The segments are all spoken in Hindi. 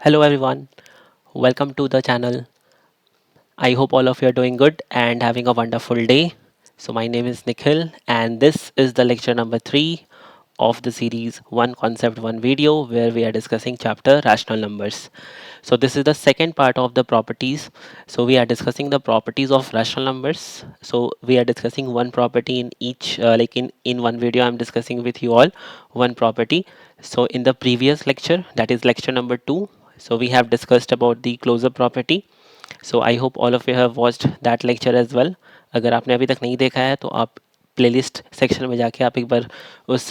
Hello everyone, welcome to the channel. I hope all of you are doing good and having a wonderful day. So my name is Nikhil and this is the lecture number 3 of the series One Concept One Video where we are discussing chapter rational numbers. So this is the second part of the properties. So we are discussing the properties of rational numbers. So we are discussing one property in each in one video I'm discussing with you all one property. So in the previous lecture, that is lecture number 2, so we have discussed about the closure property. So I hope all of you have watched that lecture as well. अगर आपने अभी तक नहीं देखा है तो आप प्लेलिस्ट सेक्शन में जाके आप एक बार उस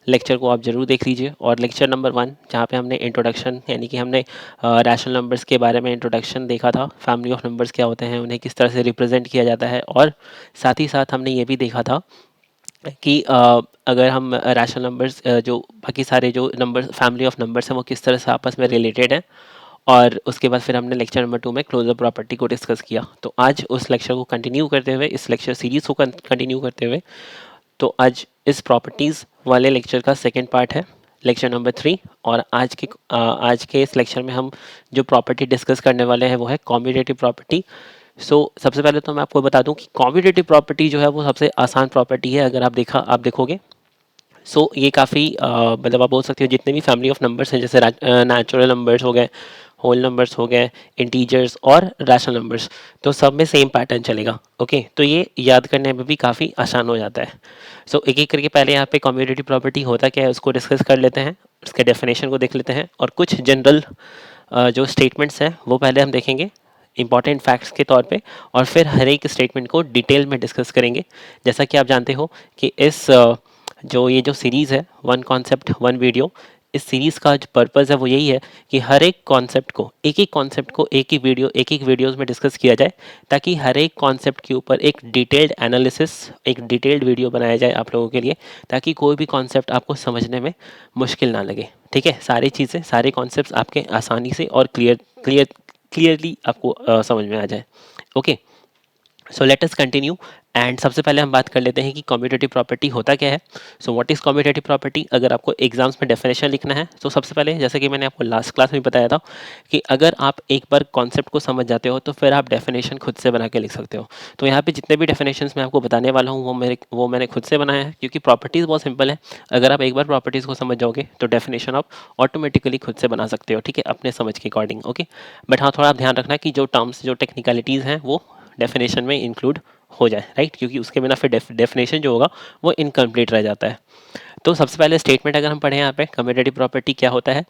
लेक्चर को आप ज़रूर देख लीजिए. और लेक्चर नंबर 1 जहाँ पे हमने इंट्रोडक्शन यानी कि हमने रैशनल नंबर्स के बारे में इंट्रोडक्शन देखा था, फैमिली ऑफ नंबर्स क्या होते हैं, उन्हें किस तरह से रिप्रेजेंट किया जाता है, और साथ ही साथ हमने ये भी देखा था कि अगर हम रैशनल नंबर्स जो बाकी सारे जो नंबर्स फैमिली ऑफ नंबर्स हैं वो किस तरह से आपस में रिलेटेड हैं. और उसके बाद फिर हमने लेक्चर नंबर 2 में क्लोजर प्रॉपर्टी को डिस्कस किया. तो आज उस लेक्चर को कंटिन्यू करते हुए, इस लेक्चर सीरीज को कंटिन्यू करते हुए, तो आज इस प्रॉपर्टीज़ वाले लेक्चर का सेकेंड पार्ट है, लेक्चर नंबर 3. और आज के इस लेक्चर में हम जो प्रॉपर्टी डिस्कस करने वाले हैं वो है कॉम्यूटेटिव प्रॉपर्टी. सबसे पहले तो मैं आपको बता दूं कि कॉम्यूटेटिव प्रॉपर्टी जो है वो सबसे आसान प्रॉपर्टी है. अगर आप देखोगे ये काफ़ी मतलब आप बोल सकते हो जितने भी फैमिली ऑफ नंबर्स हैं, जैसे नेचुरल नंबर्स हो गए, होल नंबर्स हो गए, इंटीजर्स और रैशनल नंबर्स, तो सब में सेम पैटर्न चलेगा. ओके, तो ये याद करने में भी काफ़ी आसान हो जाता है. एक एक करके पहले यहाँ पे कम्यूटेटिव प्रॉपर्टी होता क्या है उसको डिस्कस कर लेते हैं, उसके डेफिनेशन को देख लेते हैं, और कुछ जनरल जो स्टेटमेंट्स हैं वो पहले हम देखेंगे इंपॉर्टेंट फैक्ट्स के तौर पे, और फिर हर एक स्टेटमेंट को डिटेल में डिस्कस करेंगे. जैसा कि आप जानते हो कि ये जो सीरीज़ है वन कॉन्सेप्ट वन वीडियो, इस सीरीज़ का जो पर्पज़ है वो यही है कि हर एक कॉन्सेप्ट को एक एक वीडियोज़ में डिस्कस किया जाए, ताकि हर एक कॉन्सेप्ट के ऊपर एक डिटेल्ड एनालिसिस, एक डिटेल्ड वीडियो बनाया जाए आप लोगों के लिए, ताकि कोई भी कॉन्सेप्ट आपको समझने में मुश्किल ना लगे. ठीक है, सारी चीज़ें, सारे कॉन्सेप्ट्स आपके आसानी से और क्लियरली आपको समझ में आ जाए. Okay, so let us continue. And सबसे पहले हम बात कर लेते हैं कि कम्यूटेटिव प्रॉपर्टी होता क्या है. What is commutative property. अगर आपको एग्जाम्स में डेफिनेशन लिखना है तो सबसे पहले, जैसे कि मैंने आपको लास्ट क्लास में बताया था, कि अगर आप एक बार कॉन्सेप्ट को समझ जाते हो तो फिर आप डेफिनेशन खुद से बना के लिख सकते हो. तो यहाँ पे जितने भी डेफिनेशंस मैं आपको बताने वाला हूँ वो मैंने खुद से बनाया है, क्योंकि प्रॉपर्टीज़ बहुत सिंपल है. अगर आप एक बार प्रॉपर्टीज़ को समझ जाओगे तो डेफिनेशन आप ऑटोमेटिकली खुद से बना सकते हो. ठीक है, अपने समझ के अकॉर्डिंग. ओके, बट हाँ, थोड़ा ध्यान रखना कि जो टर्म्स, जो टेक्निकलिटीज़ हैं वो डेफिनेशन में इंक्लूड हो जाए, राइट, क्योंकि उसके बिना फिर डेफिनेशन जो होगा वो इनकम्प्लीट रह जाता है. तो सबसे पहले स्टेटमेंट अगर हम पढ़ें यहाँ पे कम्यूटेटिव प्रॉपर्टी क्या होता है.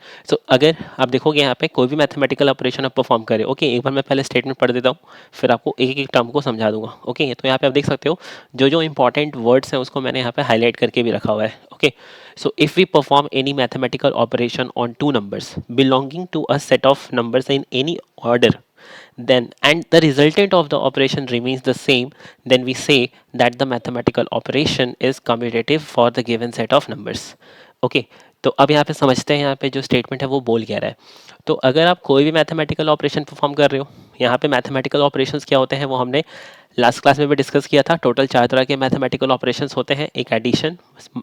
अगर आप देखोगे यहाँ पे कोई भी मैथमेटिकल ऑपरेशन आप परफॉर्म करें. ओके, एक बार मैं पहले स्टेटमेंट पढ़ देता हूँ, फिर आपको एक एक टर्म को समझा दूंगा. ओके, तो यहाँ पे आप देख सकते हो जो जो इंपॉर्टेंट वर्ड्स हैं उसको मैंने यहाँ पे हाईलाइट करके भी रखा हुआ है. Okay, if we perform any mathematical operation on two numbers belonging to a set of numbers in any order, then and the resultant of the operation remains the same, then we say that the mathematical operation is commutative for the given set of numbers. Okay, तो अब यहाँ पे समझते हैं यहाँ पे जो स्टेटमेंट है वो बोल क्या रहा है. तो अगर आप कोई भी मैथमेटिकल ऑपरेशन परफॉर्म कर रहे हो, यहाँ पे मैथमेटिकल ऑपरेशंस क्या होते हैं वो हमने लास्ट क्लास में भी डिस्कस किया था. टोटल 4 तरह के मैथमेटिकल ऑपरेशंस होते हैं. एक addition,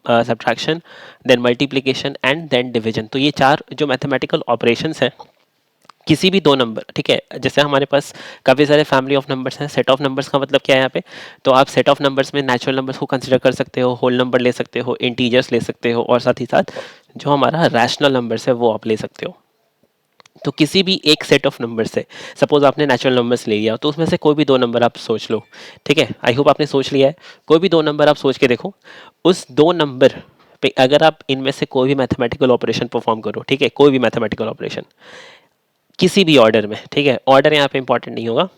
subtraction, then multiplication and then division. तो ये 4 जो मैथमेटिकल ऑपरेशंस हैं किसी भी दो नंबर, ठीक है, जैसे हमारे पास काफ़ी सारे फैमिली ऑफ नंबर्स हैं. सेट ऑफ नंबर्स का मतलब क्या है यहाँ पे, तो आप सेट ऑफ नंबर्स में नेचुरल नंबर्स को कंसिडर कर सकते हो, होल नंबर ले सकते हो, इंटीजर्स ले सकते हो, और साथ ही साथ जो हमारा रैशनल नंबर्स है वो आप ले सकते हो. तो किसी भी एक सेट ऑफ नंबर से, सपोज आपने नेचुरल नंबर्स ले लिया, तो उसमें से कोई भी दो नंबर आप सोच लो. ठीक है, आई होप आपने सोच लिया है. कोई भी दो नंबर आप सोच के देखो, उस दो नंबर पे अगर आप इनमें से कोई भी मैथमेटिकल ऑपरेशन परफॉर्म करो, ठीक है, कोई भी मैथमेटिकल ऑपरेशन किसी भी ऑर्डर में, ठीक है, ऑर्डर यहाँ पे इंपॉर्टेंट नहीं होगा.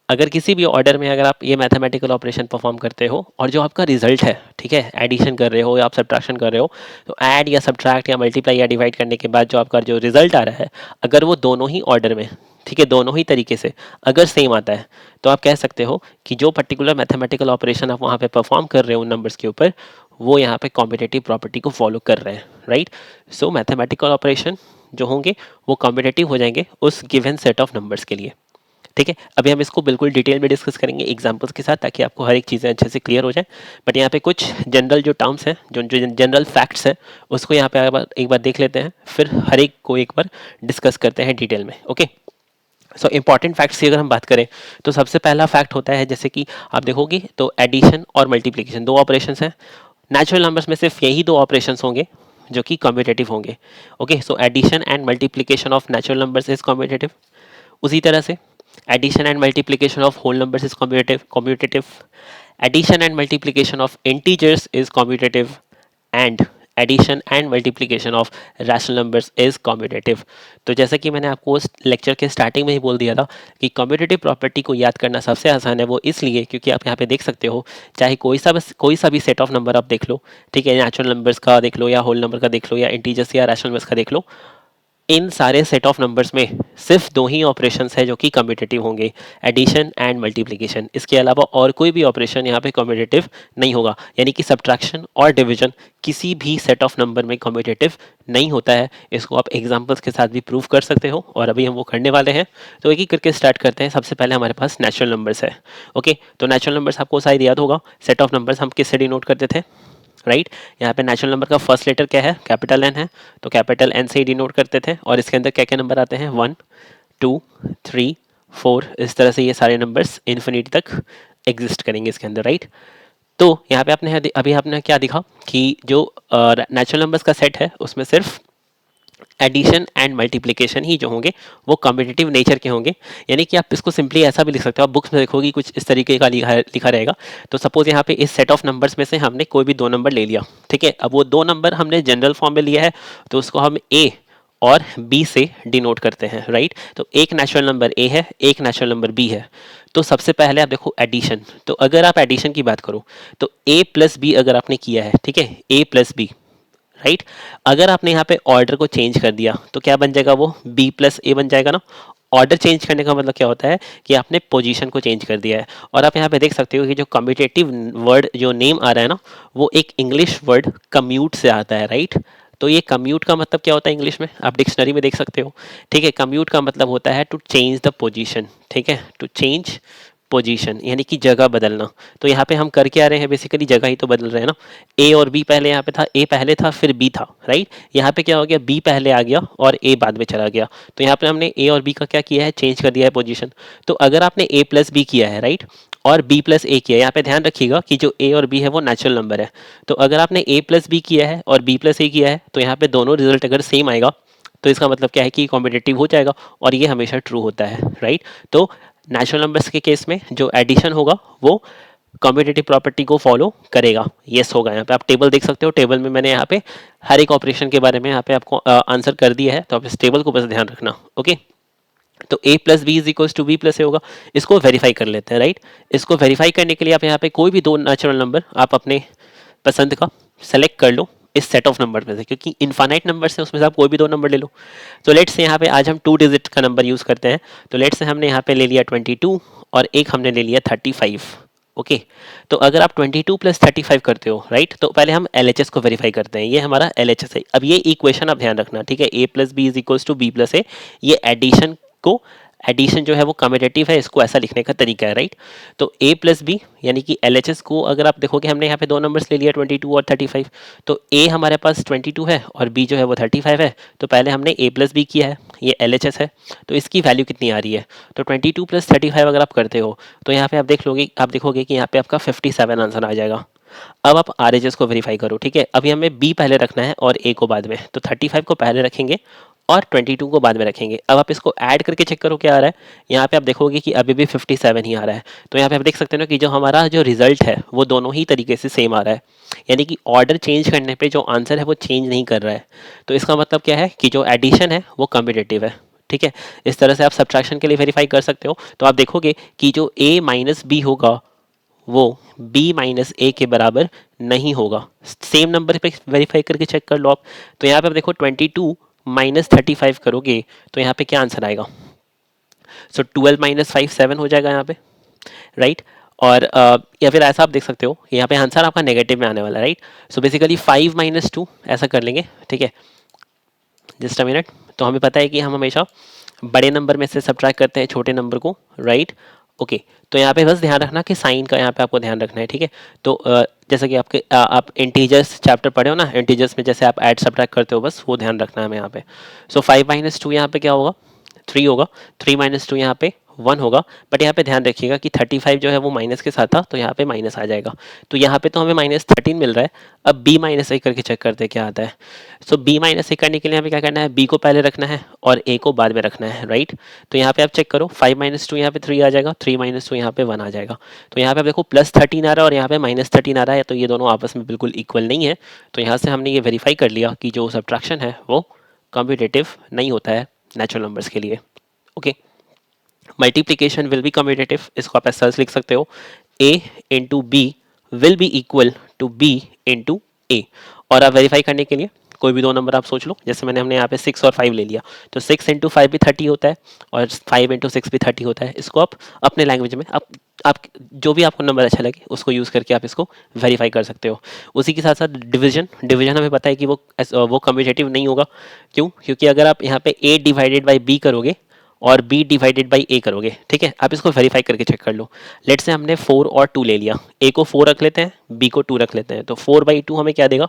अगर किसी भी ऑर्डर में अगर आप ये मैथमेटिकल ऑपरेशन परफॉर्म करते हो और जो आपका रिजल्ट है, ठीक है, एडिशन कर रहे हो या आप सब्ट्रैक्शन कर रहे हो, तो ऐड या सब्ट्रैक्ट या मल्टीप्लाई या डिवाइड करने के बाद जो आपका जो रिजल्ट आ रहा है, अगर वो दोनों ही ऑर्डर में, ठीक है, दोनों ही तरीके से अगर सेम आता है, तो आप कह सकते हो कि जो पर्टिकुलर मैथमेटिकल ऑपरेशन आप वहाँ पे परफॉर्म कर रहे हो उन नंबर्स के ऊपर, वो यहाँ पे कॉम्पिटेटिव प्रॉपर्टी को फॉलो कर रहे हैं, राइट. मैथमेटिकल ऑपरेशन जो होंगे वो कॉम्पिटेटिव हो जाएंगे उस गिवन सेट ऑफ नंबर्स के लिए. ठीक है, अभी हम इसको बिल्कुल डिटेल में डिस्कस करेंगे एग्जांपल्स के साथ, ताकि आपको हर एक चीज़ें अच्छे से क्लियर हो जाए। बट यहाँ पे कुछ जनरल जो टर्म्स हैं, जो जो जनरल फैक्ट्स हैं, उसको यहाँ पे एक बार देख लेते हैं, फिर हर एक को एक बार डिस्कस करते हैं डिटेल में। ओके, सो इंपॉर्टेंट फैक्ट्स की अगर हम बात करें तो सबसे पहला फैक्ट होता है, जैसे कि आप देखोगे तो एडिशन और मल्टीप्लिकेशन दो ऑपरेशंस हैं। नेचुरल नंबर्स में सिर्फ यही दो ऑपरेशंस होंगे जो कि कम्यूटेटिव होंगे। Okay, so addition and multiplication of natural numbers is commutative. उसी तरह से addition and multiplication of whole numbers is commutative. Addition and multiplication of integers is commutative and addition and multiplication of rational numbers is commutative. तो जैसा कि मैंने आपको उस लेक्चर के स्टार्टिंग में ही बोल दिया था कि कम्यूटेटिव प्रॉपर्टी को याद करना सबसे आसान है, वो इसलिए क्योंकि आप यहाँ पे देख सकते हो, चाहे कोई सा भी सेट ऑफ नंबर आप देख लो, ठीक है, नेचुरल नंबर्स का देख लो या होल नंबर का देख लो या इंटीजर्स या रैशनल नंबर्स का देख लो, इन सारे सेट ऑफ नंबर्स में सिर्फ दो ही ऑपरेशंस है जो कि कम्यूटेटिव होंगे, एडिशन एंड मल्टीप्लिकेशन। इसके अलावा और कोई भी ऑपरेशन यहाँ पे कम्यूटेटिव नहीं होगा, यानी कि सब्ट्रैक्शन और डिवीजन किसी भी सेट ऑफ नंबर में कम्यूटेटिव नहीं होता है। इसको आप एग्जांपल्स के साथ भी प्रूव कर सकते हो, और अभी हम वो करने वाले हैं। तो एक ही करके स्टार्ट करते हैं। सबसे पहले हमारे पास नेचुरल नंबर्स है। ओके, तो नेचुरल नंबर्स आपको शायद याद होगा, सेट ऑफ नंबर्स हम किससे डिनोट करते थे, राइट। यहाँ पे नेचुरल नंबर का फर्स्ट लेटर क्या है, कैपिटल एन है, तो कैपिटल एन से ही डिनोट करते थे। और इसके अंदर क्या क्या नंबर आते हैं, 1 2 3 4, इस तरह से ये सारे नंबर्स इन्फिनिटी तक एग्जिस्ट करेंगे इसके अंदर, राइट। तो यहाँ पे आपने अभी आपने क्या दिखा कि जो नेचुरल नंबर्स का सेट है उसमें सिर्फ एडिशन एंड मल्टीप्लिकेशन ही जो होंगे वो कॉम्पिटिटिव नेचर के होंगे। यानी कि आप इसको सिंपली ऐसा भी लिख सकते हो, आप बुक्स में देखोगे कुछ इस तरीके का लिखा रहेगा। तो सपोज यहाँ पे इस सेट ऑफ नंबर्स में से हमने कोई भी दो नंबर ले लिया, ठीक है। अब वो दो नंबर हमने जनरल फॉर्म में लिया है, तो उसको हम ए और बी से डिनोट करते हैं, राइट। तो एक नेचुरल नंबर ए है, एक नेचुरल नंबर बी है। तो सबसे पहले आप देखो एडिशन। तो अगर आप एडिशन की बात करो तो ए प्लस बी अगर आपने किया है, ठीक है, ए प्लस बी, राइट। अगर आपने यहाँ पे ऑर्डर को चेंज कर दिया तो क्या बन जाएगा, वो बी प्लस ए बन जाएगा ना। ऑर्डर चेंज करने का मतलब क्या होता है कि आपने पोजीशन को चेंज कर दिया है। और आप यहाँ पे देख सकते हो कि जो कम्यूटेटिव वर्ड जो नेम आ रहा है ना, वो एक इंग्लिश वर्ड कम्यूट से आता है, राइट। तो ये कम्यूट का मतलब क्या होता है इंग्लिश में, आप डिक्शनरी में देख सकते हो, ठीक है। कम्यूट का मतलब होता है टू चेंज द पोजीशन, ठीक है, टू चेंज पोजीशन, यानी कि जगह बदलना। तो यहाँ पे हम कर क्या रहे हैं, बेसिकली जगह ही तो बदल रहे हैं ना। ए और बी पहले यहाँ पे था, ए पहले था फिर बी था, राइट। यहाँ पे क्या हो गया, बी पहले आ गया और ए बाद में चला गया। तो यहाँ पे हमने ए और बी का क्या किया है, चेंज कर दिया है पोजीशन। तो अगर आपने ए प्लस बी किया है, राइट, और बी प्लस ए किया है, यहाँ पे ध्यान रखिएगा कि जो ए और बी है वो नेचुरल नंबर है। तो अगर आपने ए प्लस बी किया है और बी प्लस ए किया है, तो यहाँ पे दोनों रिजल्ट अगर सेम आएगा तो इसका मतलब क्या है कि कॉम्पिटिटिव हो जाएगा, और ये हमेशा ट्रू होता है, राइट। तो नेचुरल नंबर्स के केस में जो एडिशन होगा वो कम्यूटेटिव प्रॉपर्टी को फॉलो करेगा, यस होगा। यहाँ पे आप टेबल देख सकते हो, टेबल में मैंने यहाँ पे हर एक ऑपरेशन के बारे में यहाँ पे आपको आंसर कर दिया है, तो आप इस टेबल को बस ध्यान रखना। ओके, तो a plus B is equals to B plus A होगा। इसको वेरीफाई कर लेते हैं, राइट। इसको वेरीफाई करने के लिए आप यहाँ पे कोई भी दो नेचुरल नंबर आप अपने पसंद का सेलेक्ट कर लो इस सेट ऑफ नंबर में से, क्योंकि इनफाइनाइट नंबर से उसमें से आप कोई भी दो नंबर ले लो। तो लेट्स से यहाँ पे आज हम 2 डिजिट का नंबर यूज़ करते हैं। तो लेट्स से हमने यहाँ पे ले लिया 22 और एक हमने ले लिया 35। ओके, तो अगर आप 22 प्लस 35 करते हो, राइट, तो पहले हम LHS को वेरीफाई करते हैं। ये हमारा LHS है। अब ये इक्वेशन आप ध्यान रखना, ठीक है, a plus B is equals to B plus A. ये एडिशन को, एडिशन जो है वो कम्यूटेटिव है, इसको ऐसा लिखने का तरीका है, राइट। तो a प्लस बी यानी कि LHS को अगर आप देखोगे, हमने यहाँ पे दो नंबर्स ले लिया 22 और 35। तो a हमारे पास 22 है और b जो है वो 35 है। तो पहले हमने a प्लस बी किया है, ये LHS है। तो इसकी वैल्यू कितनी आ रही है, तो 22 प्लस 35 अगर आप करते हो तो यहाँ पे आप देखोगे कि यहाँ पे आपका 57 आंसर आ जाएगा। अब आप RHS को वेरीफाई करो, ठीक है। अभी हमें b पहले रखना है और a को बाद में, तो 35 को पहले रखेंगे और 22 को बाद में रखेंगे। अब आप इसको ऐड करके चेक करो क्या आ रहा है। यहाँ पे आप देखोगे कि अभी भी 57 ही आ रहा है। तो यहाँ पे आप देख सकते हो ना कि जो हमारा जो रिजल्ट है वो दोनों ही तरीके से सेम आ रहा है, यानी कि ऑर्डर चेंज करने पे जो आंसर है वो चेंज नहीं कर रहा है। तो इसका मतलब क्या है कि जो एडिशन है वो कम्यूटेटिव है, ठीक है। इस तरह से आप सब्ट्रैक्शन के लिए वेरीफाई कर सकते हो। तो आप देखोगे कि जो a माइनस बी होगा वो b माइनस ए के बराबर नहीं होगा। सेम नंबर पे वेरीफाई करके चेक कर लो आप। तो यहाँ पे आप देखो 22 माइनस 35 करोगे तो यहाँ पे क्या आंसर आएगा, सो 12 माइनस 5 7 हो जाएगा यहाँ पे, राइट। और या फिर ऐसा आप देख सकते हो, यहाँ पे आंसर आपका नेगेटिव में आने वाला है, राइट। सो बेसिकली 5 माइनस 2 ऐसा कर लेंगे, ठीक है। Just a minute. तो हमें पता है कि हम हमेशा बड़े नंबर में से सब्ट्रैक्ट करते हैं छोटे नंबर को, राइट। ओके, तो यहाँ पे बस ध्यान रखना कि साइन का यहाँ पे आपको ध्यान रखना है, ठीक है। तो जैसा कि आप इंटीजर्स चैप्टर पढ़े हो ना, इंटीजर्स में जैसे आप ऐड सब्ट्रैक्ट करते हो, बस वो ध्यान रखना है हमें यहाँ पे। सो 5 - 2 यहाँ पे क्या होगा, 3 होगा। 3 - 2 यहाँ पे 1 होगा। बट यहाँ पे ध्यान रखिएगा कि 35 जो है वो माइनस के साथ था, तो यहाँ पे माइनस आ जाएगा। तो यहाँ पे तो हमें -13 मिल रहा है। अब b - a करके चेक करते हैं क्या आता है। सो b - a करने के लिए हमें क्या करना है, b को पहले रखना है और a को बाद में रखना है, राइट। तो यहाँ पे आप चेक करो, 5 - 2 यहाँ पे 3 आ जाएगा, 3 - 2 यहाँ पे 1 आ जाएगा। तो यहाँ पे आप देखो +13 आ रहा है और यहाँ पे -13 आ रहा है, तो ये दोनों आपस में बिल्कुल इक्वल नहीं है। तो यहाँ से हमने ये वेरीफाई कर लिया कि जो सब्ट्रैक्शन है वो कम्यूटेटिव नहीं होता है नेचुरल नंबर्स के लिए। Okay, multiplication will be commutative, इसको आप ऐसा लिख सकते हो, a into B will be equal to b into A. और आप वेरीफाई करने के लिए कोई भी दो नंबर आप सोच लो, जैसे हमने यहाँ पे 6 और 5 ले लिया, तो 6 इंटू 5 भी 30 होता है और 5 इंटू 6 भी 30 होता है। इसको आप अपने लैंग्वेज में आप जो भी आपको नंबर अच्छा लगे उसको यूज़ करके आप इसको वेरीफाई कर सकते हो। उसी के साथ साथ डिवीजन, डिवीजन हमें पता है कि वो कम्यूटेटिव नहीं होगा। क्यों? क्योंकि अगर आप यहाँ पे a डिवाइडेड बाई b करोगे और b डिवाइडेड बाई a करोगे, ठीक है, आप इसको वेरीफाई करके चेक कर लो। लेट से हमने 4 और 2 ले लिया, a को 4 रख लेते हैं, b को 2 रख लेते हैं, तो 4/2 हमें क्या देगा,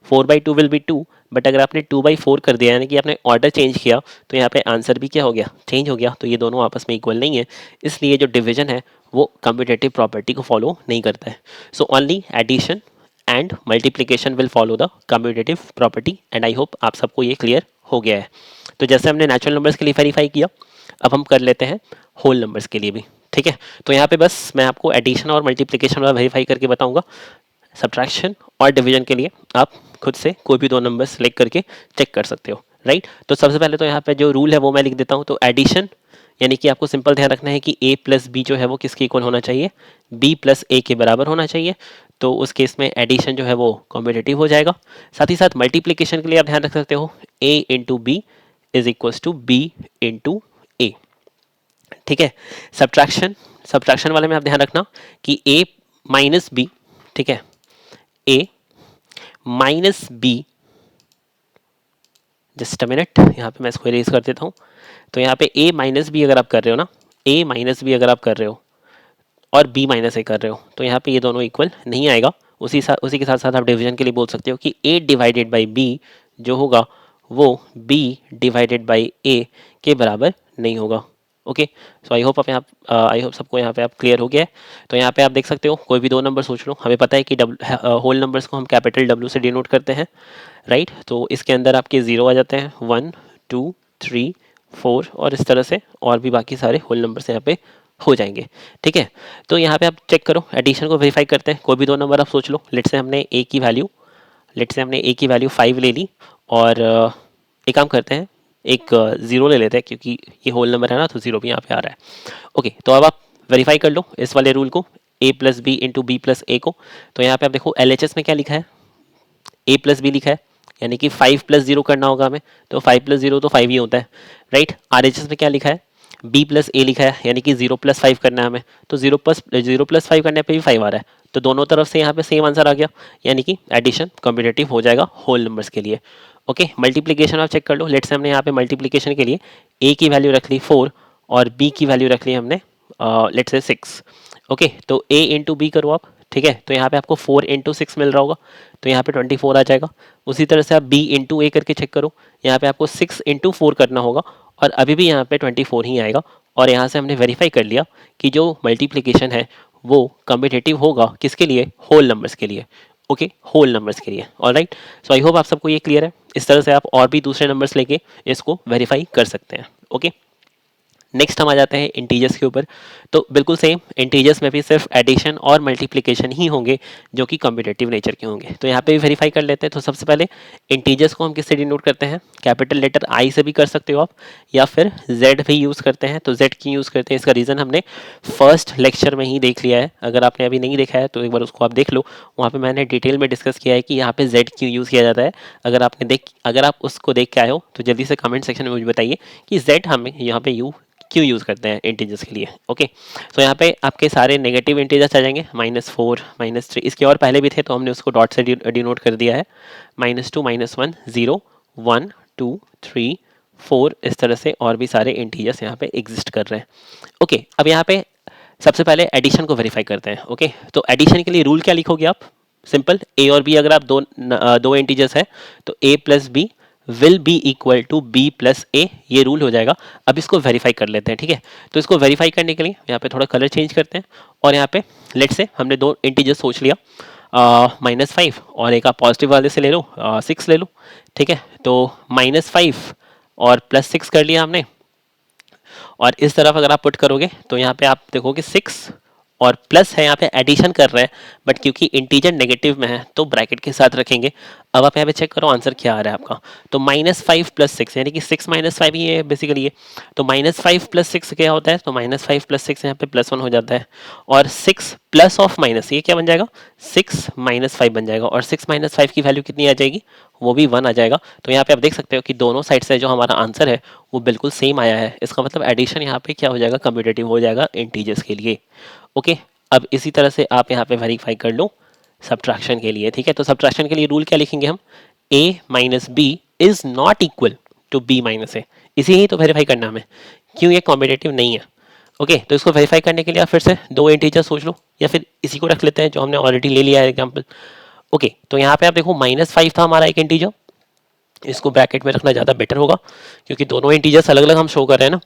4/2 विल बी 2। बट अगर आपने 2/4 कर दिया, यानी कि आपने ऑर्डर चेंज किया, तो यहाँ पे आंसर भी क्या हो गया, चेंज हो गया। तो ये दोनों आपस में इक्वल नहीं है, इसलिए जो डिवीजन है वो कम्यूटेटिव प्रॉपर्टी को फॉलो नहीं करता है। So only addition and multiplication will follow the commutative property, and I hope आप सबको ये क्लियर हो गया है। तो जैसे हमने नेचुरल नंबर्स के लिए वेरीफाई किया, अब हम कर लेते हैं होल नंबर्स के लिए भी, ठीक है। तो यहाँ पे बस मैं आपको एडिशन और मल्टीप्लिकेशन वाला वेरीफाई करके बताऊंगा। सब्ट्रैक्शन और डिवीजन के लिए आप खुद से कोई भी दो नंबर सेलेक्ट करके चेक कर सकते हो, राइट। तो सबसे पहले तो यहाँ पे जो रूल है वो मैं लिख देता हूँ। तो एडिशन यानी कि आपको सिंपल ध्यान रखना है कि a प्लस बी जो है वो किसके इक्वल होना चाहिए, b प्लस ए के बराबर होना चाहिए। तो उस केस में एडिशन जो है वो कॉम्पिटेटिव हो जाएगा। साथ ही साथ मल्टीप्लिकेशन के लिए आप ध्यान रख सकते हो, a into B is equal to b into A, ठीक है। सब्ट्रैक्शन, सब्ट्रैक्शन वाले में आप ध्यान रखना कि a माइनस बी, ठीक है, a minus b, just a minute, यहाँ पे मैं इसको इरेज कर देता हूँ। तो यहाँ पे a माइनस बी अगर आप कर रहे हो ना, a माइनस बी अगर आप कर रहे हो और b माइनस ए कर रहे हो, तो यहाँ पे ये दोनों इक्वल नहीं आएगा। उसी के साथ साथ आप डिवीजन के लिए बोल सकते हो कि a डिवाइडेड बाई b जो होगा वो b डिवाइडेड बाई a के बराबर नहीं होगा। ओके, सो आई होप सबको यहाँ पे आप क्लियर हो गया है। तो यहाँ पे आप देख सकते हो कोई भी दो नंबर सोच लो, हमें पता है कि होल नंबर्स को हम कैपिटल W से डिनोट करते हैं, राइट। तो इसके अंदर आपके 0 आ जाते हैं, 1 2 3 4 और इस तरह से और भी बाकी सारे होल नंबर्स यहाँ पे हो जाएंगे, ठीक है। तो यहाँ पे आप चेक करो, एडिशन को वेरीफाई करते हैं। कोई भी दो नंबर आप सोच लो, लेट से हमने ए की वैल्यू 5 ले ली और एक काम करते हैं, एक ज़ीरो ले लेते हैं क्योंकि ये होल नंबर है ना, तो ज़ीरो भी यहाँ पे आ रहा है। ओके, तो अब आप वेरीफाई कर लो इस वाले रूल को, a plus B into B plus A को। तो यहाँ पे आप देखो LHS में क्या लिखा है, a प्लस बी लिखा है, यानी कि 5 + 0 करना होगा हमें, तो 5 + 0 तो 5 ही होता है, राइट। RHS में क्या लिखा है, b प्लस ए लिखा है, यानी कि 0 + 5 करना है हमें, तो 0 + 5 करने पे भी 5 आ रहा है, तो दोनों तरफ से यहाँ पे सेम आंसर आ गया, यानी कि एडिशन कॉम्पिटेटिव हो जाएगा होल नंबर्स के लिए। ओके, मल्टीप्लीकेशन आप चेक कर लो, लेट से हमने यहाँ पे मल्टीप्लीकेशन के लिए a की वैल्यू रख ली 4 और b की वैल्यू रख ली हमने लेट से 6। ओके, तो a इंटू बी करो आप, ठीक है। तो यहाँ पे आपको 4 इंटू 6 मिल रहा होगा, तो यहाँ पे 24 आ जाएगा। उसी तरह से आप b इंटू ए करके चेक करो, यहाँ पे आपको 6 इंटू 4 करना होगा और अभी भी यहाँ पे 24 ही आएगा। और यहाँ से हमने वेरीफाई कर लिया कि जो मल्टीप्लिकेशन है वो कम्पिटेटिव होगा किसके लिए, होल नंबर्स के लिए। ओके, होल नंबर्स के लिए। ऑलराइट, सो आई होप आप सबको ये क्लियर है। इस तरह से आप और भी दूसरे नंबर्स लेके इसको वेरीफाई कर सकते हैं। ओके, नेक्स्ट हम आ जाते हैं इंटीजर्स के ऊपर। तो बिल्कुल सेम, इंटीजर्स में भी सिर्फ एडिशन और मल्टीप्लिकेशन ही होंगे जो कि कम्पिटेटिव नेचर के होंगे। तो यहाँ पे भी वेरीफाई कर लेते हैं। तो सबसे पहले इंटीजर्स को हम किससे डिनोट करते हैं, कैपिटल लेटर आई से भी कर सकते हो आप, या फिर जेड भी यूज़ करते हैं। तो जेड क्यों यूज़ करते हैं, इसका रीज़न हमने फर्स्ट लेक्चर में ही देख लिया है। अगर आपने अभी नहीं देखा है तो एक बार उसको आप देख लो, वहाँ पर मैंने डिटेल में डिस्कस किया है कि यहाँ पे जेड क्यों यूज़ किया जाता है। अगर आप उसको देख के आए हो तो जल्दी से कमेंट सेक्शन में मुझे बताइए कि जेड हमें यहाँ पे क्यों यूज़ करते हैं इंटीजर्स के लिए। ओके, सो यहाँ पे आपके सारे नेगेटिव इंटीजर्स आ जाएंगे, -4 -3, इसके और पहले भी थे तो हमने उसको डॉट से डिनोट कर दिया है, -2 -1 0 1 2 3 4, इस तरह से और भी सारे इंटीजर्स यहाँ पे एग्जिस्ट कर रहे हैं। ओके, अब यहाँ पे सबसे पहले एडिशन को वेरीफाई करते हैं। ओके, तो एडिशन के लिए रूल क्या लिखोगे आप? सिंपल, ए और बी अगर आप दो इंटीजर्स है तो a plus B will be equal to B plus A, ये रूल हो जाएगा। अब इसको वेरीफाई कर लेते हैं, ठीक है। तो इसको वेरीफाई करने के लिए यहाँ पे थोड़ा कलर चेंज करते हैं और यहाँ पे लेट से हमने दो इंटीजर्स सोच लिया, -5 और एक आप पॉजिटिव वाले से ले लो, 6 ले लो, ठीक है। तो -5 और +6 कर लिया हमने, और इस तरफ अगर आप पुट करोगे तो यहाँ पे आप देखोगे 6 और प्लस है, यहाँ पे एडिशन कर रहे हैं, बट क्योंकि इंटीजर नेगेटिव में है तो ब्रैकेट के साथ रखेंगे। अब आप यहाँ पे चेक करो आंसर क्या आ रहा है आपका। तो -5 + 6 यानी कि 6 - 5 ही है बेसिकली ये। तो -5 + 6 क्या होता है? तो -5 + 6 यहाँ पे +1 हो जाता है, और 6 प्लस ऑफ माइनस ये क्या बन जाएगा? 6 - 5 बन जाएगा, और 6 - 5 की वैल्यू कितनी आ जाएगी? वो भी 1 आ जाएगा। तो यहाँ पे आप देख सकते हो कि दोनों साइड से जो हमारा आंसर है वो बिल्कुल सेम आया है। इसका मतलब एडिशन यहाँ पे क्या हो जाएगा? कम्यूटेटिव हो जाएगा इंटीजर्स के लिए। ओके, अब इसी तरह से आप यहाँ पे वेरीफाई कर लो सब्ट्रैक्शन के लिए, ठीक है। तो सब्ट्रैक्शन के लिए रूल क्या लिखेंगे हम? a - b is not equal to b - a। इसी ही तो वेरीफाई करना हमें, क्यों ये कॉम्बिनेटिव नहीं है। ओके, तो इसको वेरीफाई करने के लिए आप फिर से दो इंटीजर सोच लो, या फिर इसी को रख लेते हैं जो हमने ऑलरेडी ले लिया है एग्जाम्पल। ओके, तो यहाँ पे आप देखो -5 था हमारा एक इंटीजर, इसको ब्रैकेट में रखना ज़्यादा बेटर होगा क्योंकि दोनों इंटीजर्स अलग अलग हम शो कर रहे हैं ना।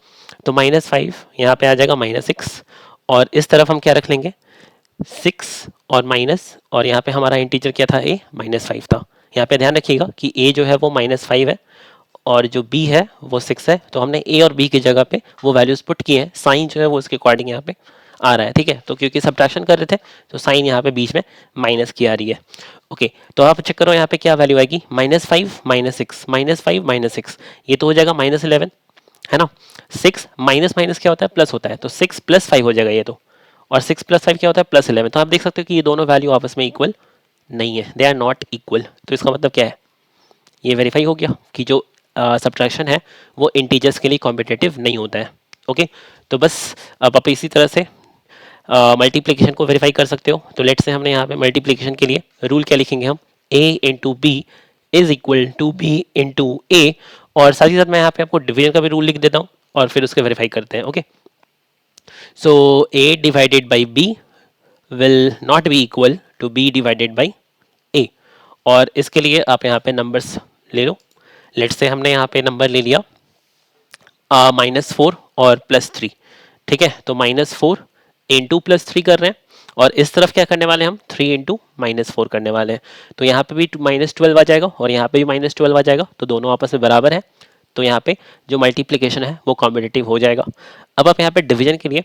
तो -5 यहाँ पे आ जाएगा -6, और इस तरफ हम क्या रख लेंगे? 6 और माइनस, और यहाँ पे हमारा इंटीजर क्या था? a -5 था। यहाँ पे ध्यान रखिएगा कि a जो है वो -5 है और जो b है वो 6 है। तो हमने a और b की जगह पे वो वैल्यूज पुट किए हैं, साइन जो है वो उसके अकॉर्डिंग यहाँ पे आ रहा है, ठीक है। तो क्योंकि सब्ट्रैक्शन कर रहे थे तो साइन यहाँ पे बीच में माइनस की आ रही है। ओके, तो आप चेक करो यहाँ पे क्या वैल्यू आएगी? -5 - 6 -5 - 6, ये तो हो जाएगा -11, है ना। 6 माइनस माइनस क्या होता है? प्लस होता है, तो 6 + 5 हो जाएगा ये तो, और 6 + 5 क्या होता है? +11। तो आप देख सकते हो कि ये दोनों वैल्यू आपस में इक्वल नहीं है, दे आर नॉट इक्वल। तो इसका मतलब क्या है? ये वेरीफाई हो गया कि जो सब्ट्रैक्शन है वो इंटीजर्स के लिए कॉम्पिटिटिव नहीं होता है। ओके, तो बस अब आप इसी तरह से मल्टीप्लिकेशन को वेरीफाई कर सकते हो। तो लेट से हमने यहाँ पे मल्टीप्लिकेशन के लिए रूल क्या लिखेंगे हम? a × b is equal to b × a, और साथ ही साथ मैं यहाँ पे आपको डिवीजन का भी रूल लिख देता हूँ और फिर उसके वेरीफाई करते हैं। Okay, so a divided by b will not be equal to b divided by a, और इसके लिए आप यहाँ पे नंबर्स ले लो। लेट से हमने यहाँ पे नंबर ले लिया -4 और +3, ठीक है। तो -4 इंटू +3 कर रहे हैं, और इस तरफ क्या करने वाले हैं हम? 3 इंटू -4 करने वाले हैं। तो यहाँ पे भी -12 आ जाएगा और यहाँ पे भी -12 आ जाएगा, तो दोनों आपस में बराबर है। तो यहाँ पे जो मल्टीप्लिकेशन है वो कॉम्पिटिटिव हो जाएगा। अब आप यहाँ पे डिवीजन के लिए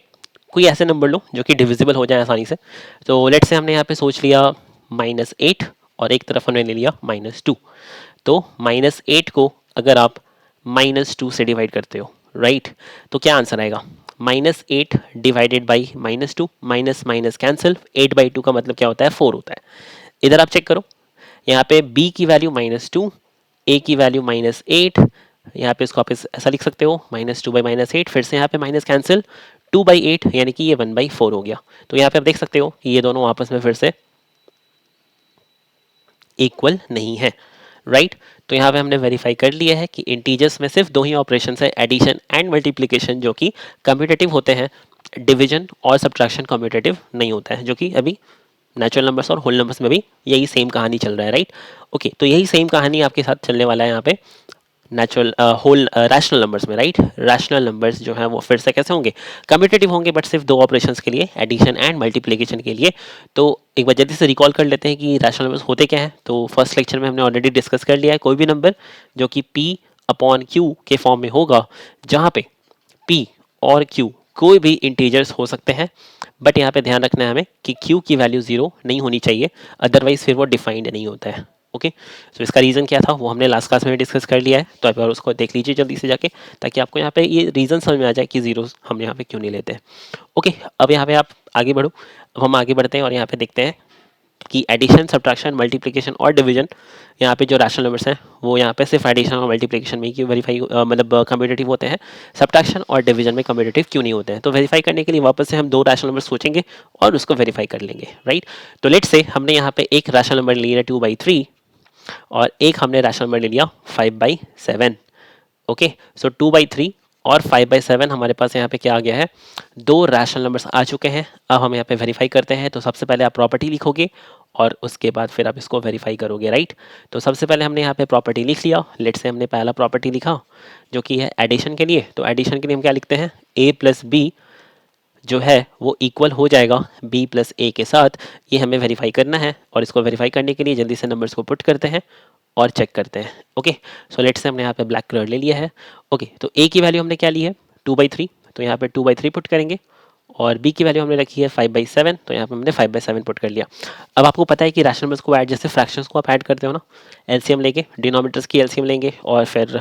कोई ऐसे नंबर लो जो कि डिविजिबल हो जाए आसानी से। तो लेट से हमने यहाँ पे सोच लिया -8 और एक तरफ हमने ले लिया -2। तो -8 को अगर आप -2 से डिवाइड करते हो, राइट, तो क्या आंसर आएगा? -8 divided by -2, minus minus cancel, 8/2 का मतलब क्या होता है? 4 होता है। इधर आप चेक करो, यहाँ पे b की वैल्यू -2, a की वैल्यू -8, यहाँ पे इसको आप ऐसा लिख सकते हो -2/-8, फिर से यहाँ पे माइनस कैंसिल, 2/8 यानी कि ये 1/4 हो गया। तो यहाँ पे आप देख सकते हो कि ये दोनों आपस में फिर से इक्वल नहीं है, राइट। तो यहाँ पे हमने वेरीफाई कर लिया है कि इंटीजर्स में सिर्फ दो ही ऑपरेशन है, एडिशन एंड मल्टीप्लिकेशन, जो कि कम्यूटेटिव होते हैं। डिवीजन और सब्ट्रैक्शन कम्यूटेटिव नहीं होता है, जो कि अभी नेचुरल नंबर्स और होल नंबर्स में भी यही सेम कहानी चल रहा है, राइट। ओके, तो यही सेम कहानी आपके साथ चलने वाला है यहाँ पे नेचुरल होल रैशनल नंबर्स में, राइट। रैशनल नंबर्स जो है वो फिर से कैसे होंगे? कम्यूटेटिव होंगे, बट सिर्फ दो ऑपरेशंस के लिए, एडिशन एंड मल्टीप्लिकेशन के लिए। तो एक बार जल्दी से रिकॉल कर लेते हैं कि रैशनल नंबर्स होते क्या हैं। तो फर्स्ट लेक्चर में हमने ऑलरेडी डिस्कस कर लिया है, कोई भी नंबर जो कि p/q के फॉर्म में होगा, जहाँ पे p और q कोई भी इंटीजर्स हो सकते हैं, बट यहाँ पे ध्यान रखना है हमें कि q की वैल्यू 0 नहीं होनी चाहिए, अदरवाइज फिर वो डिफाइंड नहीं होता है। ओके, तो इसका रीज़न क्या था वो हमने लास्ट क्लास में डिस्कस कर लिया है, तो आप उसको देख लीजिए जल्दी से जाके, ताकि आपको यहाँ पे ये रीज़न समझ में आ जाए कि जीरो हम यहाँ पे क्यों नहीं लेते हैं। ओके, अब यहाँ पे आप आगे बढ़ो। अब हम आगे बढ़ते हैं और यहाँ पे देखते हैं कि एडिशन, सब्ट्रैक्शन, मल्टीप्लिकेशन और डिवीजन, यहाँ पे जो रैशनल नंबर्स हैं वो यहाँ पे सिर्फ एडिशन और मल्टीप्लिकेशन में ही वेरीफाई मतलब कम्यूटेटिव होते हैं, सब्ट्रैक्शन और डिवीजन में कम्यूटेटिव क्यों नहीं होते हैं। तो वेरीफाई करने के लिए वापस से हम दो रैशनल नंबर सोचेंगे और उसको वेरीफाई कर लेंगे, राइट। तो लेट से हमने यहाँ पे एक रैशनल नंबर लिया 2/3 और एक हमने रैशनल नंबर ले लिया 5/7। ओके, सो 2/3 और 5/7 हमारे पास यहाँ पे क्या आ गया है, दो रैशनल नंबर्स आ चुके हैं। अब हम यहाँ पे वेरीफाई करते हैं। तो सबसे पहले आप प्रॉपर्टी लिखोगे और उसके बाद फिर आप इसको वेरीफाई करोगे, राइट। तो सबसे पहले हमने यहाँ पे प्रॉपर्टी लिख लिया। लेट से हमने पहला प्रॉपर्टी लिखा जो कि है एडिशन के लिए। तो एडिशन के लिए हम क्या लिखते हैं, a प्लस बी जो है वो इक्वल हो जाएगा b प्लस ए के साथ। ये हमें वेरीफाई करना है और इसको वेरीफाई करने के लिए जल्दी से नंबर्स को पुट करते हैं और चेक करते हैं। ओके, सो लेट्स से हमने यहाँ पे ब्लैक कलर ले लिया है। ओके, तो a की वैल्यू हमने क्या ली है, 2/3, तो यहाँ पे 2/3 पुट करेंगे। और b की वैल्यू हमने रखी है 5/7, तो यहाँ पे हमने 5/7 पुट कर लिया। अब आपको पता है कि रैशनल नंबर्स को ऐड, जैसे फ्रैक्शंस को आप ऐड करते हो ना, एलसीएम लेंगे, डिनोमिनेटर्स की एलसीएम लेंगे और फिर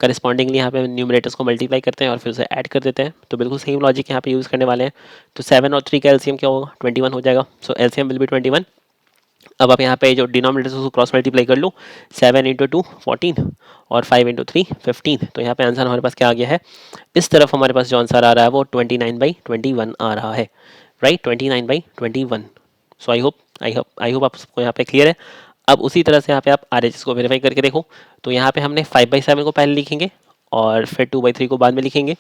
करस्पॉन्डिंगली यहाँ पे न्यूमरेटर्स को मल्टीप्लाई करते हैं और फिर उसे ऐड कर देते हैं। तो बिल्कुल सेम लॉजिक यहाँ पे यूज़ करने वाले हैं। तो 7 और 3 का एलसीएम क्या होगा, 21 हो जाएगा। सो एलसीएम विल बी 21। अब आप यहाँ पे जो डिनोमिनेटर्स उसको क्रॉस मल्टीप्लाई कर लो, 7 इंटू 2 14 और 5 इंटू 3 15। तो यहाँ पे आंसर हमारे पास क्या आ गया है, इस तरफ हमारे पास जो आंसर आ रहा है वो 29/21 आ रहा है, राइट, 29/21। सो आई होप आप सबको यहाँ पे क्लियर है। अब उसी तरह से यहाँ पे आप RHS को वेरीफाई करके देखो। तो यहाँ पे हमने 5/7 को पहले लिखेंगे और फिर 2/3 को बाद में लिखेंगे।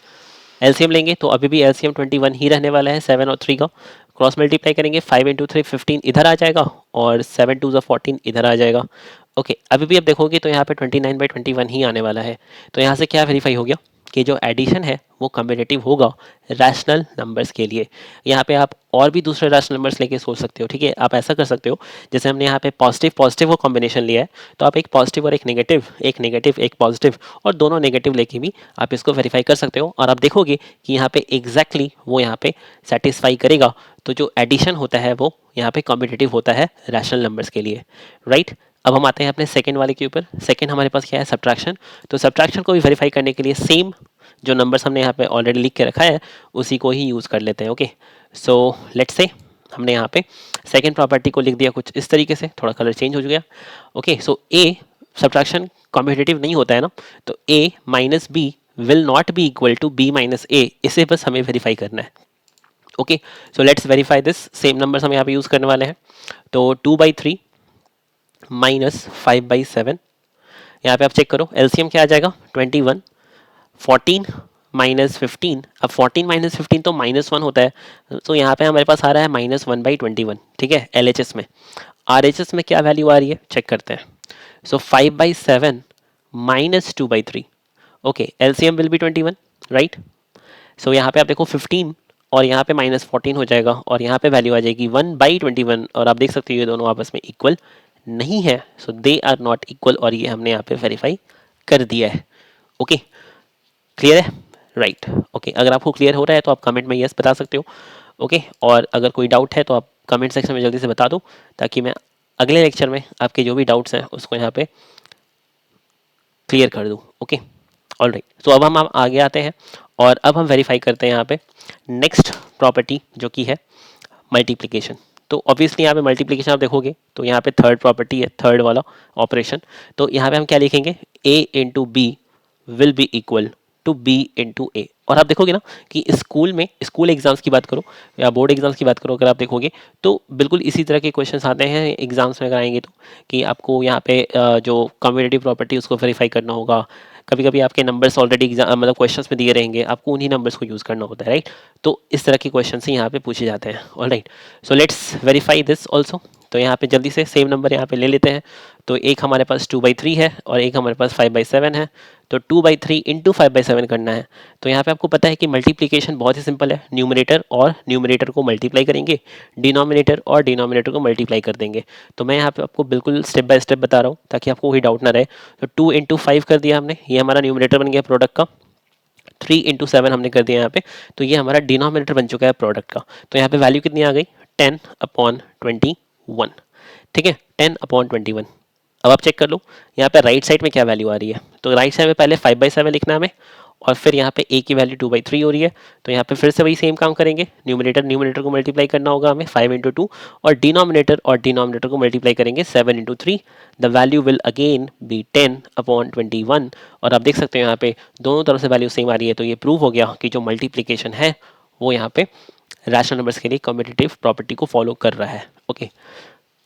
एलसीएम लेंगे तो अभी भी एलसीएम 21 ही रहने वाला है 7 और 3 का। क्रॉस मल्टीप्लाई करेंगे, 5 इंटू 3 15 इधर आ जाएगा और 7 2 14 इधर आ जाएगा। ओके, अभी भी आप देखोगे तो यहाँ पे 29/21 ही आने वाला है। तो यहाँ से क्या वेरीफाई हो गया कि जो एडिशन है वो कम्पिटिटिव होगा रैशनल नंबर्स के लिए। यहाँ पे आप और भी दूसरे रैशनल नंबर्स लेके सोच सकते हो, ठीक है। आप ऐसा कर सकते हो, जैसे हमने यहाँ पे पॉजिटिव पॉजिटिव को कॉम्बिनेशन लिया है, तो आप एक पॉजिटिव और एक नेगेटिव, एक नेगेटिव एक पॉजिटिव और दोनों नेगेटिव लेके भी आप इसको वेरीफाई कर सकते हो। और आप देखोगे कि यहाँ पे एग्जैक्टली वो यहाँ पे सेटिस्फाई करेगा। तो जो एडिशन होता है वो यहाँ पे कॉम्पिटिटिव होता है रैशनल नंबर्स के लिए, राइट। अब हम आते हैं अपने सेकंड वाले के ऊपर। सेकंड हमारे पास क्या है, सब्ट्रैक्शन। तो सब्ट्रैक्शन को भी वेरीफाई करने के लिए सेम जो नंबर्स हमने यहाँ पे ऑलरेडी लिख के रखा है उसी को ही यूज़ कर लेते हैं। ओके, सो लेट्स से हमने यहाँ पे सेकंड प्रॉपर्टी को लिख दिया कुछ इस तरीके से, थोड़ा कलर चेंज हो गया। Okay, so a subtraction competitive नहीं होता है ना, तो a minus B will not be equal to b minus A, इसे बस हमें वेरीफाई करना है। Okay, so let's verify this. Same numbers हम यहाँ पे यूज़ करने वाले हैं। तो 2/3 माइनस 5/7, यहाँ पे आप चेक करो एलसीएम क्या आ जाएगा, 21। 14 माइनस 15, अब 14 माइनस 15 तो -1 होता है। तो यहाँ पे हमारे पास आ रहा है -1/21, ठीक है। LHS में, RHS में क्या वैल्यू आ रही है चेक करते हैं। So 5/7 minus 2/3, okay, LCM will be 21, right. So यहाँ पे आप देखो 15 और यहाँ पे -14 हो जाएगा और यहाँ पे वैल्यू आ जाएगी 1/21 और आप देख सकते हो ये दोनों आपस में इक्वल नहीं है। So they are not equal और ये हमने यहाँ पे वेरीफाई कर दिया है। ओके, क्लियर है, राइट। ओके, अगर आपको क्लियर हो रहा है तो आप कमेंट में यस बता सकते हो। ओके, और अगर कोई डाउट है तो आप कमेंट सेक्शन में जल्दी से बता दो ताकि मैं अगले लेक्चर में आपके जो भी डाउट्स हैं उसको यहाँ पे क्लियर कर दूँ। Okay, all right. तो अब हम आगे आते हैं और अब हम वेरीफाई करते हैं यहाँ पे नेक्स्ट प्रॉपर्टी जो कि है मल्टीप्लिकेशन। तो ऑब्वियसली यहाँ पे मल्टीप्लिकेशन आप देखोगे तो यहाँ पे थर्ड प्रॉपर्टी है, थर्ड वाला ऑपरेशन। तो यहाँ पे हम क्या लिखेंगे, a into B will be equal to b into A. और आप देखोगे ना कि स्कूल में, स्कूल एग्जाम्स की बात करो या बोर्ड एग्जाम्स की बात करो, अगर आप देखोगे तो बिल्कुल इसी तरह के क्वेश्चंस आते हैं एग्जाम्स में अगर आएंगे तो, कि आपको यहाँ पे जो कम्यूनिटी प्रॉपर्टी उसको वेरीफाई करना होगा। कभी कभी आपके नंबर्स ऑलरेडी एग्जाम मतलब क्वेश्चंस में दिए रहेंगे, आपको उन्हीं नंबर्स को यूज़ करना होता है, राइट। तो इस तरह के क्वेश्चन ही यहाँ पे पूछे जाते हैं। All right, so let's verify this also. तो यहाँ पे जल्दी से सेम नंबर यहाँ पे ले लेते हैं। तो एक हमारे पास 2/3 है और एक हमारे पास 5/7 है। तो 2/3 इंटू 5/7 करना है। तो यहाँ पे आपको पता है कि मल्टीप्लिकेशन बहुत ही सिंपल है, न्यूमरेटर और न्यूमरेटर को मल्टीप्लाई करेंगे, डिनोमिनेटर और डिनोमिनेटर को मल्टीप्लाई कर देंगे। तो मैं यहाँ पे आपको बिल्कुल स्टेप बाय स्टेप बता रहा हूँ ताकि आपको कोई डाउट ना रहे। तो 2 इंटू 5 कर दिया हमने, ये हमारा न्यूमरेटर बन गया प्रोडक्ट का। 3 इंटू 7 हमने कर दिया यहाँ पे, तो ये हमारा डिनोमिनेटर बन चुका है प्रोडक्ट का। तो यहाँ पे वैल्यू कितनी आ गई, 10/21, ठीक है, 10/21। अब आप चेक कर लो यहाँ पे राइट साइड में क्या वैल्यू आ रही है। तो राइट साइड में पहले 5/7 लिखना है हमें और फिर यहाँ पे a की वैल्यू 2/3 हो रही है। तो यहाँ पे फिर से वही सेम काम करेंगे, न्यूमरेटर न्यूमरेटर को मल्टीप्लाई करना होगा हमें 5 इंटू 2 और डिनोमिनेटर को मल्टीप्लाई करेंगे 7 into 3। The value will again be 10/21। और आप देख सकते हो यहाँ पे दोनों तरफ से वैल्यू सेम आ रही है। तो ये प्रूव हो गया कि जो मल्टीप्लीकेशन है वो यहाँ पे रैशनल नंबर्स के लिए कम्यूटेटिव प्रॉपर्टी को फॉलो कर रहा है। ओके,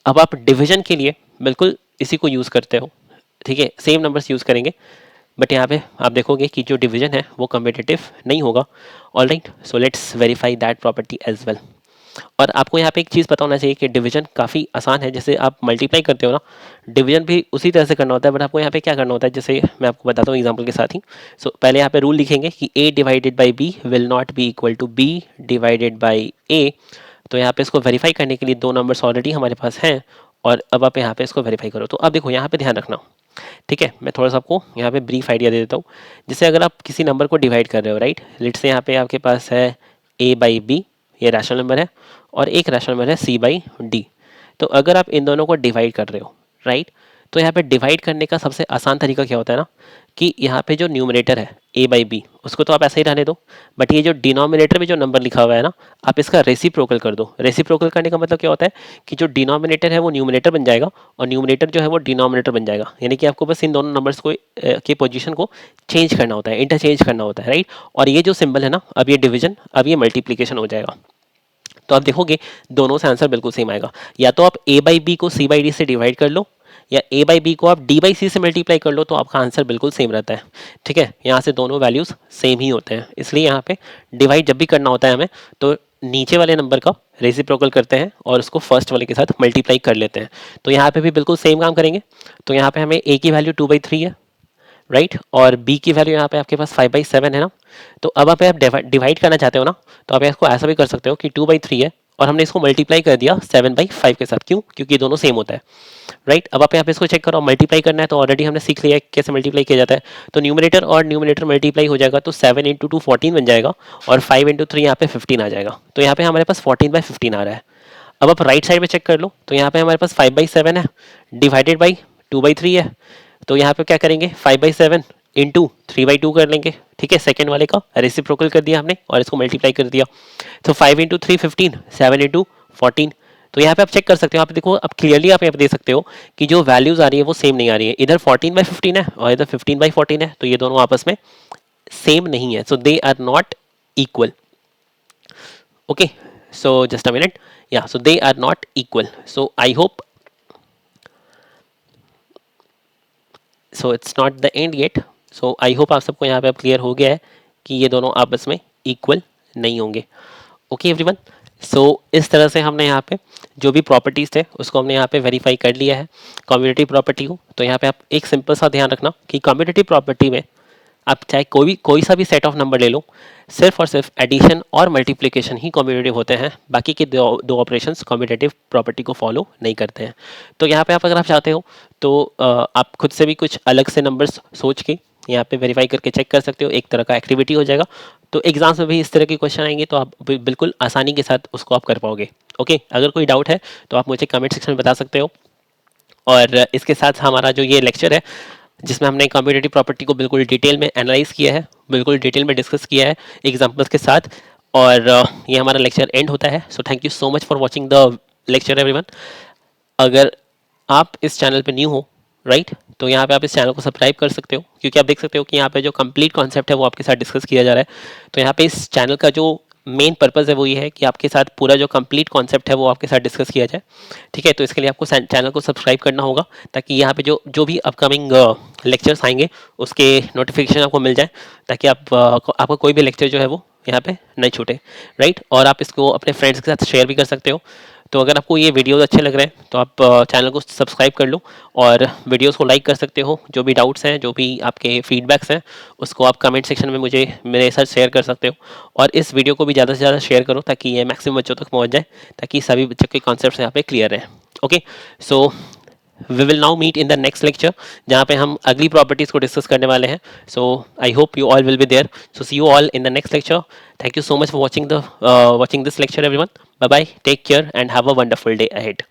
अब आप डिवीजन के लिए बिल्कुल इसी को यूज़ करते हो, ठीक है, सेम नंबर्स यूज़ करेंगे। बट यहाँ पे आप देखोगे कि जो डिवीजन है वो कम्पिटिटिव नहीं होगा। All right, so let's verify that property as well. और आपको यहाँ पे एक चीज़ पता होना चाहिए कि डिवीजन काफ़ी आसान है। जैसे आप मल्टीप्लाई करते हो ना, डिवीजन भी उसी तरह से करना होता है, बट आपको यहाँ पे क्या करना होता है, जैसे मैं आपको बताता हूँ एग्जांपल के साथ ही। पहले यहाँ पे रूल लिखेंगे कि a divided by b will not be equal to b divided by a। तो यहाँ पे इसको वेरीफाई करने के लिए दो नंबर्स ऑलरेडी हमारे पास हैं, और अब आप यहाँ पे इसको वेरीफाई करो। तो अब देखो यहाँ पे ध्यान रखना, ठीक है। मैं थोड़ा सा आपको यहाँ पे ब्रीफ आइडिया दे देता हूँ। जैसे अगर आप किसी नंबर को डिवाइड कर रहे हो, राइट, लेट से यहाँ पे आपके पास है a बाई बी, ये रैशनल नंबर है, और एक रैशनल नंबर है c बाई डी। तो अगर आप इन दोनों को डिवाइड कर रहे हो, राइट, तो यहाँ पे डिवाइड करने का सबसे आसान तरीका क्या होता है ना, कि यहाँ पे जो न्यूमरेटर है a बाई बी, उसको तो आप ऐसे ही रहने दो, बट ये जो डिनोमिनेटर में जो नंबर लिखा हुआ है ना, आप इसका रेसिप्रोकल कर दो। रेसिप्रोकल करने का मतलब क्या होता है कि जो डिनोमिनेटर है वो न्यूमरेटर बन जाएगा, और न्यूमरेटर जो है वो डिनोमिनेटर बन जाएगा। यानी कि आपको बस इन दोनों नंबर्स को की पोजीशन को चेंज करना होता है, इंटरचेंज करना होता है, राइट। और ये जो सिंबल है ना, अब ये डिवीजन, अब ये मल्टीप्लीकेशन हो जाएगा। तो आप देखोगे दोनों से आंसर बिल्कुल सेम आएगा। या तो आप a बाई बी को c बाई डी से डिवाइड कर लो, या a बाई बी को आप d बाई सी से मल्टीप्लाई कर लो, तो आपका आंसर बिल्कुल सेम रहता है, ठीक है। यहाँ से दोनों वैल्यूज सेम ही होते हैं, इसलिए यहाँ पे डिवाइड जब भी करना होता है हमें, तो नीचे वाले नंबर का रेसिप्रोकल करते हैं और उसको फर्स्ट वाले के साथ मल्टीप्लाई कर लेते हैं। तो यहाँ पे भी बिल्कुल सेम काम करेंगे। तो यहाँ पे हमें a की वैल्यू 2/3 है, राइट, और b की वैल्यू यहाँ पे आपके पास 5/7 है ना। तो अब आप डिवाइड करना चाहते हो ना, तो आप इसको ऐसा भी कर सकते हो कि 2/3 है और हमने इसको मल्टीप्लाई कर दिया 7/5 के साथ। क्यों? क्योंकि दोनों सेम होता है, राइट। अब आप यहाँ पे इसको चेक करो, मल्टीप्लाई करना है तो ऑलरेडी हमने सीख लिया है कैसे मल्टीप्लाई किया जाता है। तो न्यूमरेटर और न्यूमरेटर मल्टीप्लाई हो जाएगा, तो 7 इंटू 2 14 बन जाएगा, और 5 इंटू 3 यहाँ पे 15 आ जाएगा। तो यहाँ पे हमारे पास 14/15 आ रहा है। अब आप राइट साइड में चेक कर लो, तो यहाँ पे हमारे पास 5/7 है डिवाइडेड बाई 2/3 है। तो यहाँ पे क्या करेंगे, 5/7 इंटू 3/2 कर लेंगे, ठीक है। सेकेंड वाले का रेसिप्रोकल कर दिया हमने और इसको मल्टीप्लाई कर दिया। तो 5 इंटू 3 15, 7 इंटू 14। तो यहाँ पे आप चेक कर सकते हो, आप देखो, अब क्लियरली आप यहाँ पे देख सकते हो कि जो वैल्यूज आ रही है वो सेम नहीं आ रही है। इधर 14/15 है और इधर 15/14 है, तो ये दोनों आपस में सेम नहीं है। So they are not equal. Okay, so just a minute. Yeah, so they are not equal. So I hope, so it's not the end yet. So I hope आप सबको यहाँ पे अब क्लियर हो गया है कि ये दोनों आपस में इक्वल नहीं होंगे। ओके एवरीवन, सो इस तरह से हमने यहाँ पे जो भी प्रॉपर्टीज़ थे उसको हमने यहाँ पे वेरीफाई कर लिया है कम्यूटेटिव प्रॉपर्टी को। तो यहाँ पे आप एक सिंपल सा ध्यान रखना कि कम्यूटेटिव प्रॉपर्टी में आप चाहे कोई सा भी सेट ऑफ नंबर ले लो, सिर्फ और सिर्फ एडिशन और मल्टीप्लिकेशन ही कम्यूटेटिव होते हैं, बाकी के दो ऑपरेशंस कम्यूटेटिव प्रॉपर्टी को फॉलो नहीं करते हैं। तो यहाँ पे आप अगर आप चाहते हो तो आप खुद से भी कुछ अलग से नंबर्स सोच के यहाँ पे वेरीफाई करके चेक कर सकते हो, एक तरह का एक्टिविटी हो जाएगा। तो एग्जाम्स में भी इस तरह के क्वेश्चन आएंगे तो आप बिल्कुल आसानी के साथ उसको आप कर पाओगे। ओके, अगर कोई डाउट है तो आप मुझे कमेंट सेक्शन में बता सकते हो। और इसके साथ हमारा जो ये लेक्चर है जिसमें हमने कम्यूटेटिव प्रॉपर्टी को बिल्कुल डिटेल में एनालाइज किया है, बिल्कुल डिटेल में डिस्कस किया है एग्जांपल्स के साथ, और ये हमारा लेक्चर एंड होता है। So thank you so much for watching the lecture everyone. अगर आप इस चैनल पे न्यू हो, राइट, तो यहाँ पे आप इस चैनल को सब्सक्राइब कर सकते हो, क्योंकि आप देख सकते हो कि यहाँ पे जो कंप्लीट कॉन्सेप्ट है वो आपके साथ डिस्कस किया जा रहा है। तो यहाँ पे इस चैनल का जो मेन पर्पज़ है वो ये है कि आपके साथ पूरा जो कंप्लीट कॉन्सेप्ट है वो आपके साथ डिस्कस किया जाए, ठीक है। तो इसके लिए आपको चैनल को सब्सक्राइब करना होगा, ताकि यहाँ पे जो जो भी अपकमिंग लेक्चर्स आएंगे उसके नोटिफिकेशन आपको मिल जाए, ताकि आपको कोई भी लेक्चर जो है वो यहाँ पे नहीं छूटे, राइट। और आप इसको अपने फ्रेंड्स के साथ शेयर भी कर सकते हो। तो अगर आपको ये वीडियोस अच्छे लग रहे हैं तो आप चैनल को सब्सक्राइब कर लो और वीडियोस को लाइक कर सकते हो। जो भी डाउट्स हैं, जो भी आपके फीडबैक्स हैं, उसको आप कमेंट सेक्शन में मुझे मेरे साथ शेयर कर सकते हो। और इस वीडियो को भी ज़्यादा से ज़्यादा शेयर करो ताकि ये मैक्सिमम बच्चों तक पहुँच जाए, ताकि सभी बच्चों के कॉन्सेप्ट यहाँ पे क्लियर रहें। Okay, so we will now meet in the next lecture, जहाँ पे हम अगली प्रॉपर्टीज़ को डिस्कस करने वाले हैं। So I hope you all will be there. So see you all in the next lecture. Thank you so much for watching this lecture everyone. Bye bye, take care and have a wonderful day ahead.